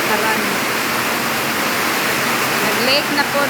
lakaran. Nag-late na po.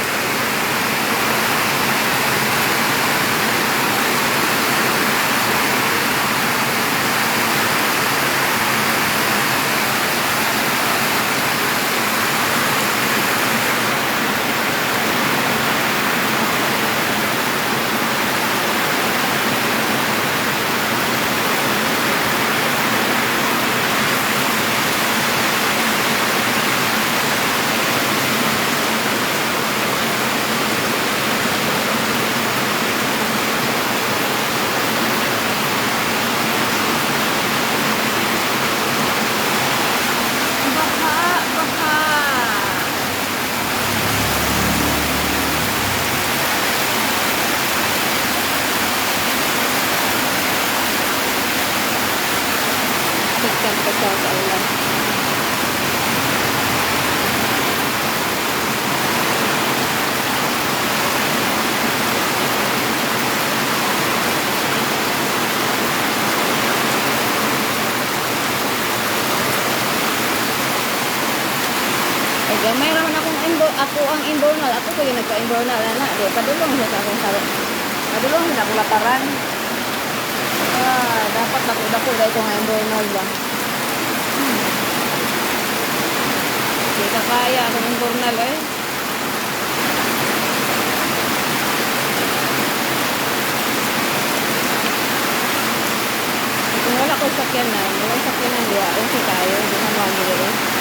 Tikkan pa siya sa ulan. Ay, gamay naman ako ang imbornal. Ako ko yung nagka-imbornal. Di, padulong siya sa akong sarap. Padulong siya akong lakaran. Dapat dako-dako dahil ito nga imbornal ba. Hindi ka kaya akong imbornal eh. Kung wala ko sakyan na, walang sakyan na diya, okay tayo, hindi na magiging eh.